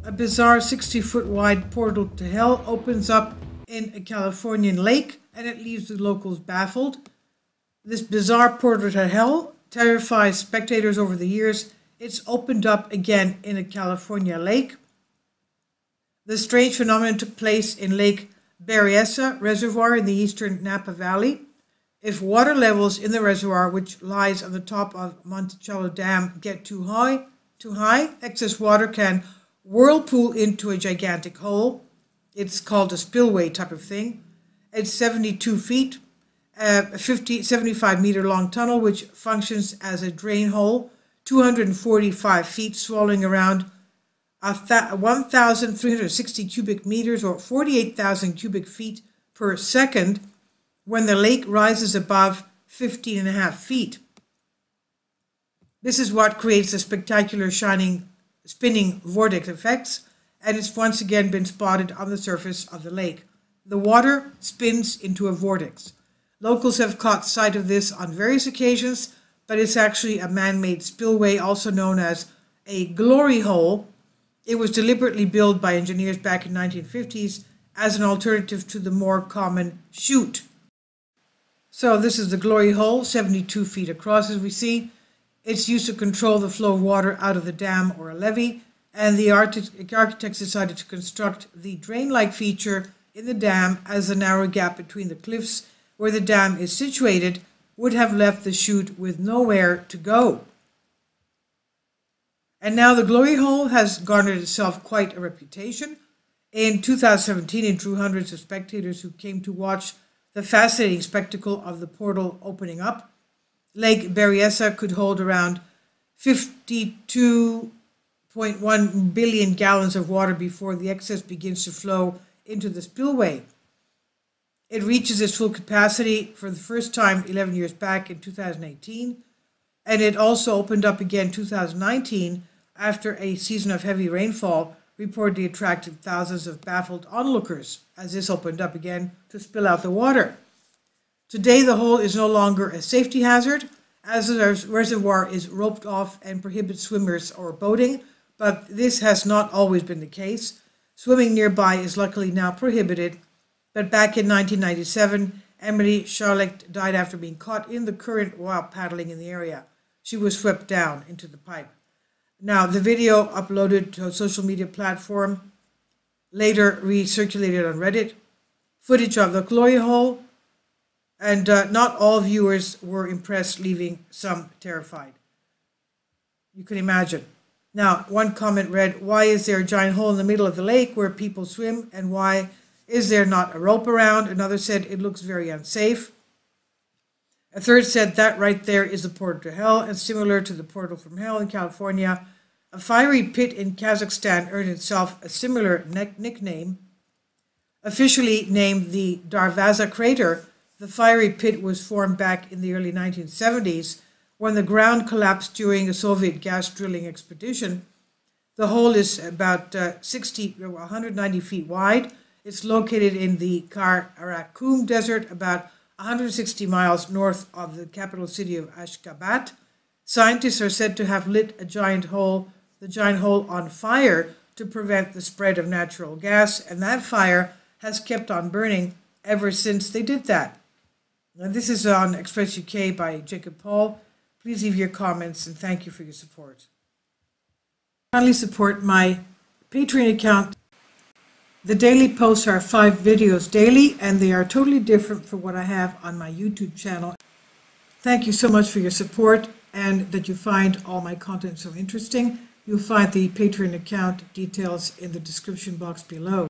A bizarre 60-foot wide portal to hell opens up in a Californian lake, and it leaves the locals baffled. This bizarre portal to hell terrifies spectators over the years. It's opened up again in a California lake. The strange phenomenon took place in Lake Berryessa Reservoir in the eastern Napa Valley. If water levels in the reservoir, which lies on the top of Monticello Dam, get too high, excess water can whirlpool into a gigantic hole. It's called a spillway type of thing. It's 72 feet, a 75-meter long tunnel which functions as a drain hole, 245 feet, swallowing around 1,360 cubic meters or 48,000 cubic feet per second when the lake rises above 15.5 feet. This is what creates the spectacular spinning vortex effects, and it's once again been spotted on the surface of the lake. The water spins into a vortex. Locals have caught sight of this on various occasions, but it's actually a man-made spillway, also known as a glory hole. It was deliberately built by engineers back in the 1950s as an alternative to the more common chute. So this is the glory hole, 72 feet across as we see. It's used to control the flow of water out of the dam or a levee, and the architects decided to construct the drain-like feature in the dam as the narrow gap between the cliffs where the dam is situated would have left the chute with nowhere to go. And now the glory hole has garnered itself quite a reputation. In 2017, it drew hundreds of spectators who came to watch the fascinating spectacle of the portal opening up. Lake Berryessa could hold around 52.1 billion gallons of water before the excess begins to flow into the spillway. It reaches its full capacity for the first time 11 years back in 2018, and it also opened up again in 2019 after a season of heavy rainfall reportedly attracted thousands of baffled onlookers as this opened up again to spill out the water. Today, the hole is no longer a safety hazard, as the reservoir is roped off and prohibits swimmers or boating, but this has not always been the case. Swimming nearby is luckily now prohibited, but back in 1997, Emily Charlotte died after being caught in the current while paddling in the area. She was swept down into the pipe. Now, the video uploaded to a social media platform, later recirculated on Reddit, footage of the glory hole, and not all viewers were impressed, leaving some terrified. You can imagine. Now, one comment read, "Why is there a giant hole in the middle of the lake where people swim, and why is there not a rope around?" Another said, "It looks very unsafe." A third said, "That right there is the portal to hell, and similar to the portal from hell in California, a fiery pit in Kazakhstan earned itself a similar nickname. Officially named the Darvaza crater, the fiery pit was formed back in the early 1970s when the ground collapsed during a Soviet gas drilling expedition. The hole is about 190 feet wide. It's located in the Karakum Desert, about 160 miles north of the capital city of Ashgabat. Scientists are said to have lit the giant hole on fire to prevent the spread of natural gas, and that fire has kept on burning ever since they did that. Now, this is on Express UK by Jacob Paul. Please leave your comments, and thank you for your support. Kindly support my Patreon account. The daily posts are 5 videos daily, and they are totally different from what I have on my YouTube channel. Thank you so much for your support and that you find all my content so interesting. You'll find the Patreon account details in the description box below.